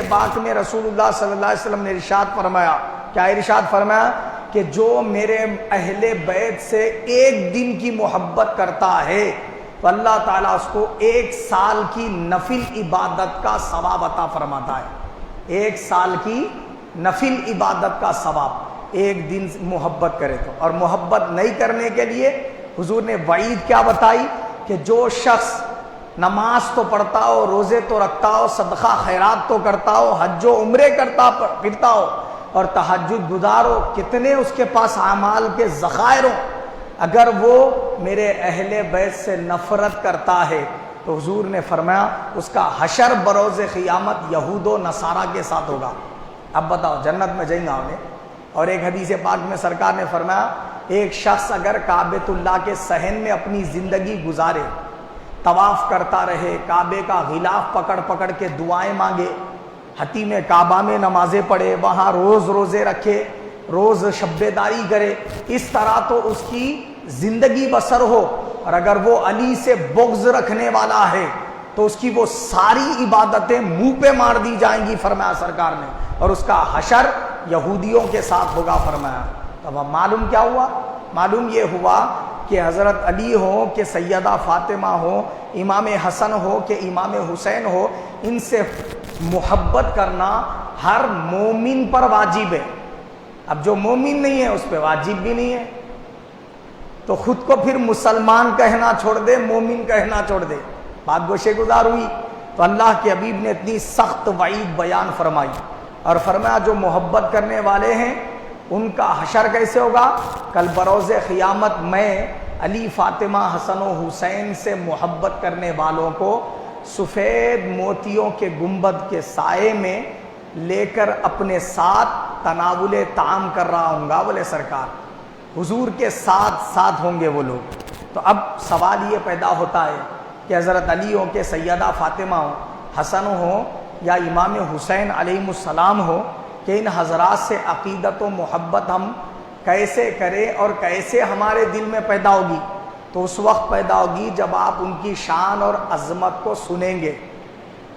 پاک میں رسول اللہ صلی اللہ علیہ وسلم نے ارشاد فرمایا، کیا ارشاد فرمایا؟ کہ جو میرے اہل بیت سے ایک دن کی محبت کرتا ہے تو اللہ تعالیٰ اس کو 1 سال کی نفل عبادت کا ثواب عطا فرماتا ہے۔ 1 سال کی نفل عبادت کا ثواب، ایک دن محبت کرے تو۔ اور محبت نہیں کرنے کے لیے حضور نے وعید کیا بتائی؟ کہ جو شخص نماز تو پڑھتا ہو، روزے تو رکھتا ہو، صدقہ خیرات تو کرتا ہو، حج و عمرے کرتا پھرتا ہو اور تہجد گزار ہو، کتنے اس کے پاس اعمال کے ذخائر ہوں، اگر وہ میرے اہل بیت سے نفرت کرتا ہے تو حضور نے فرمایا اس کا حشر بروز قیامت یہود و نصارہ کے ساتھ ہوگا۔ اب بتاؤ جنت میں جائیں گا انہیں؟ اور ایک حدیث پاک میں سرکار نے فرمایا ایک شخص اگر کعبۃ اللہ کے صحن میں اپنی زندگی گزارے، طواف کرتا رہے، کعبے کا غلاف پکڑ پکڑ کے دعائیں مانگے، حتیم کعبہ میں نمازیں پڑھے، وہاں روز روزے رکھے، روز شب داری کرے، اس طرح تو اس کی زندگی بسر ہو، اور اگر وہ علی سے بغض رکھنے والا ہے تو اس کی وہ ساری عبادتیں منہ پہ مار دی جائیں گی فرمایا سرکار نے، اور اس کا حشر یہودیوں کے ساتھ ہوگا فرمایا۔ اب معلوم کیا ہوا؟ معلوم یہ ہوا کہ حضرت علی ہو کہ سیدہ فاطمہ ہو، امام حسن ہو کہ امام حسین ہو، ان سے محبت کرنا ہر مومن پر واجب ہے۔ اب جو مومن نہیں ہے اس پہ واجب بھی نہیں ہے، تو خود کو پھر مسلمان کہنا چھوڑ دے، مومن کہنا چھوڑ دے، بات گوشے گزار ہوئی۔ تو اللہ کے حبیب نے اتنی سخت وعید بیان فرمائی اور فرمایا جو محبت کرنے والے ہیں ان کا حشر کیسے ہوگا؟ کل بروز قیامت میں علی، فاطمہ، حسن و حسین سے محبت کرنے والوں کو سفید موتیوں کے گنبد کے سائے میں لے کر اپنے ساتھ تناول طعام کر رہا ہوں گا، بولے سرکار، حضور کے ساتھ ساتھ ہوں گے وہ لوگ۔ تو اب سوال یہ پیدا ہوتا ہے کہ حضرت علی ہو کہ سیدہ فاطمہ ہو، حسن ہو یا امام حسین علیہ السلام ہو، کہ ان حضرات سے عقیدت و محبت ہم کیسے کریں اور کیسے ہمارے دل میں پیدا ہوگی؟ تو اس وقت پیدا ہوگی جب آپ ان کی شان اور عظمت کو سنیں گے۔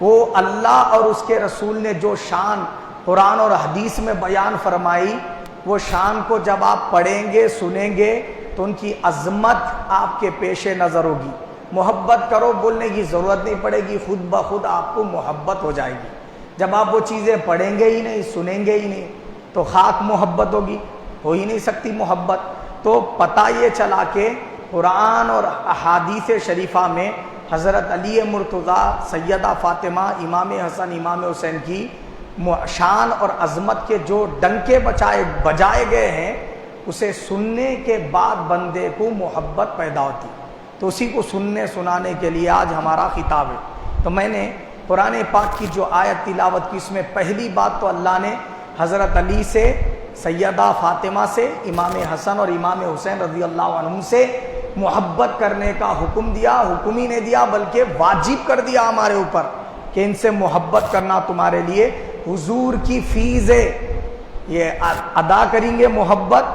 وہ اللہ اور اس کے رسول نے جو شان قرآن اور حدیث میں بیان فرمائی، وہ شان کو جب آپ پڑھیں گے، سنیں گے تو ان کی عظمت آپ کے پیش نظر ہوگی۔ محبت کرو بولنے کی ضرورت نہیں پڑے گی، خود بخود آپ کو محبت ہو جائے گی۔ جب آپ وہ چیزیں پڑھیں گے ہی نہیں، سنیں گے ہی نہیں، تو خاک محبت ہوگی، ہو ہی نہیں سکتی محبت۔ تو پتہ یہ چلا کہ قرآن اور احادیث شریفہ میں حضرت علی مرتضیٰ، سیدہ فاطمہ، امام حسن، امام حسین کی شان اور عظمت کے جو ڈنکے بجائے گئے ہیں، اسے سننے کے بعد بندے کو محبت پیدا ہوتی، تو اسی کو سننے سنانے کے لیے آج ہمارا خطاب ہے۔ تو میں نے قرآن پاک کی جو آیت تلاوت کی، اس میں پہلی بات تو اللہ نے حضرت علی سے، سیدہ فاطمہ سے، امام حسن اور امام حسین رضی اللہ عنہم سے محبت کرنے کا حکم دیا۔ حکم ہی نہیں دیا بلکہ واجب کر دیا ہمارے اوپر کہ ان سے محبت کرنا تمہارے لیے حضور کی فیس ہے۔ یہ ادا کریں گے محبت،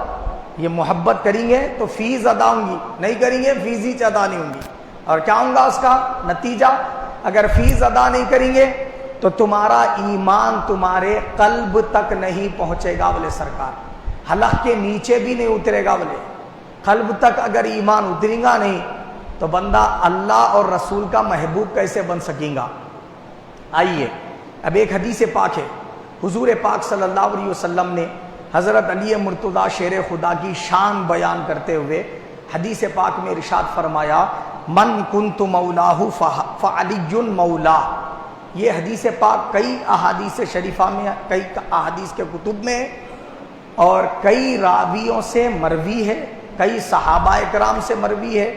یہ محبت کریں گے تو فیس ادا ہوں گی، نہیں کریں گے فیس ہی ادا نہیں ہوں گی۔ اور کیا ہوں گا اس کا نتیجہ؟ اگر فیس ادا نہیں کریں گے تو تمہارا ایمان تمہارے قلب تک نہیں پہنچے گا، بولے سرکار، حلق کے نیچے بھی نہیں اترے گا، بولے قلب تک اگر ایمان اترے گا نہیں تو بندہ اللہ اور رسول کا محبوب کیسے بن سکے گا؟ آئیے اب ایک حدیث پاک ہے، حضور پاک صلی اللہ علیہ وسلم نے حضرت علی مرتضیٰ شیر خدا کی شان بیان کرتے ہوئے حدیث پاک میں ارشاد فرمایا، من کنت مولاہ فعلی مولا۔ یہ حدیث پاک کئی احادیث شریفہ میں، کئی احادیث کے کتب میں اور کئی راویوں سے مروی ہے، کئی صحابہ کرام سے مروی ہے،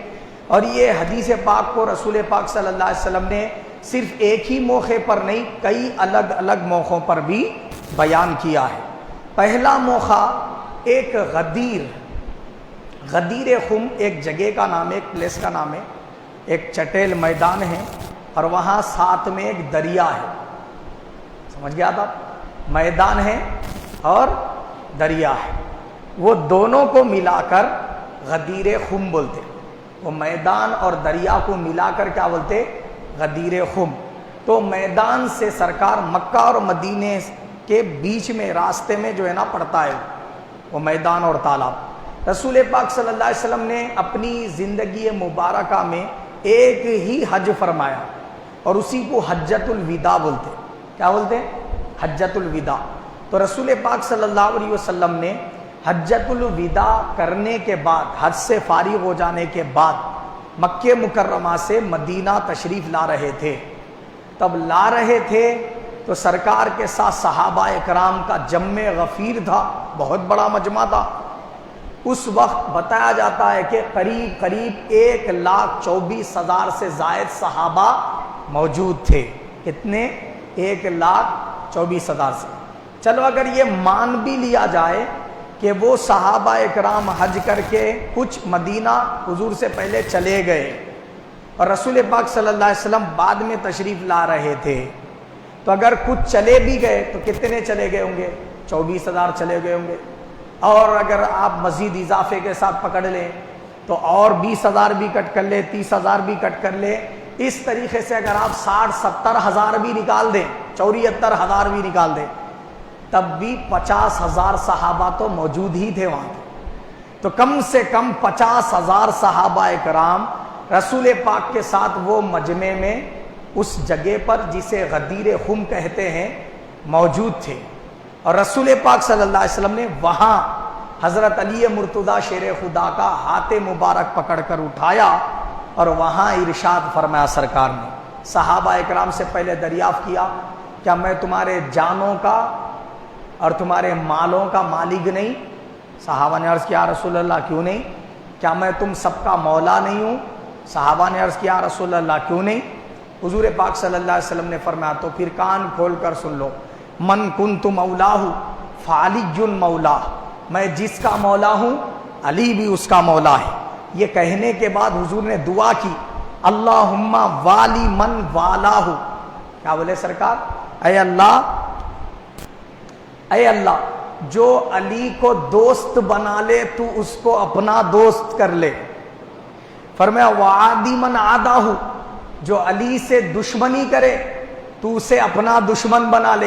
اور یہ حدیث پاک کو رسول پاک صلی اللہ علیہ وسلم نے صرف ایک ہی موقع پر نہیں، کئی الگ الگ موقعوں پر بھی بیان کیا ہے۔ پہلا موقع ایک غدیر خم ایک جگہ کا نام ہے، ایک پلیس کا نام ہے، ایک چٹیل میدان ہے، اور وہاں ساتھ میں ایک دریا ہے۔ سمجھ گیا تھا؟ میدان ہے اور دریا ہے، وہ دونوں کو ملا کر غدیر خم بولتے۔ وہ میدان اور دریا کو ملا کر کیا بولتے؟ غدیر خم۔ تو میدان سے سرکار مکہ اور مدینے کے بیچ میں راستے میں جو ہے نا پڑتا ہے وہ میدان اور تالاب۔ رسول پاک صلی اللہ علیہ وسلم نے اپنی زندگی مبارکہ میں ایک ہی حج فرمایا اور اسی کو حجۃ الوداع بولتے۔ کیا بولتے ہیں؟ حجۃ الوداع۔ تو رسول پاک صلی اللہ علیہ وسلم نے حجۃ الوداع کرنے کے بعد، حج سے فارغ ہو جانے کے بعد مکہ مکرمہ سے مدینہ تشریف لا رہے تھے۔ تب لا رہے تھے تو سرکار کے ساتھ صحابہ اکرام کا جمع غفیر تھا، بہت بڑا مجمع تھا۔ اس وقت بتایا جاتا ہے کہ قریب 1,24,000 سے زائد صحابہ موجود تھے۔ کتنے؟ 1,24,000 سے۔ چلو اگر یہ مان بھی لیا جائے کہ وہ صحابہ اکرام حج کر کے کچھ مدینہ حضور سے پہلے چلے گئے اور رسول پاک صلی اللہ علیہ وسلم بعد میں تشریف لا رہے تھے، تو اگر کچھ چلے بھی گئے تو کتنے چلے گئے ہوں گے؟ 24,000 چلے گئے ہوں گے۔ اور اگر آپ مزید اضافے کے ساتھ پکڑ لیں تو اور 20,000 بھی کٹ کر لیں، 30,000 بھی کٹ کر لیں، اس طریقے سے اگر آپ 60-70 ہزار بھی نکال دیں، 74,000 بھی نکال دیں، تب بھی 50,000 صحابہ تو موجود ہی تھے وہاں۔ تو کم سے کم 50,000 صحابہ کرام رسول پاک کے ساتھ وہ مجمع میں اس جگہ پر جسے غدیر خم کہتے ہیں موجود تھے، اور رسول پاک صلی اللہ علیہ وسلم نے وہاں حضرت علی مرتضیٰ شیر خدا کا ہاتھ مبارک پکڑ کر اٹھایا اور وہاں ارشاد فرمایا سرکار نے، صحابہ اکرام سے پہلے دریافت کیا کیا میں تمہارے جانوں کا اور تمہارے مالوں کا مالک نہیں؟ صحابہ نے عرض کیا رسول اللہ کیوں نہیں؟ کیا میں تم سب کا مولا نہیں ہوں؟ صحابہ نے عرض کیا رسول اللہ کیوں نہیں؟ حضور پاک صلی اللہ علیہ وسلم نے فرمایا تو پھر کان کھول کر سن لو، من کنت مولاہ فعلی مولا، میں جس کا مولا ہوں علی بھی اس کا مولا ہے۔ یہ کہنے کے بعد حضور نے دعا کی، اللہم والی من والاہ، کیا بولے سرکار؟ اے اللہ جو علی کو دوست بنا لے تو اس کو اپنا دوست کر لے۔ فرمایا وعادی من عاداہ، جو علی سے دشمنی کرے تو اسے اپنا دشمن بنا لے۔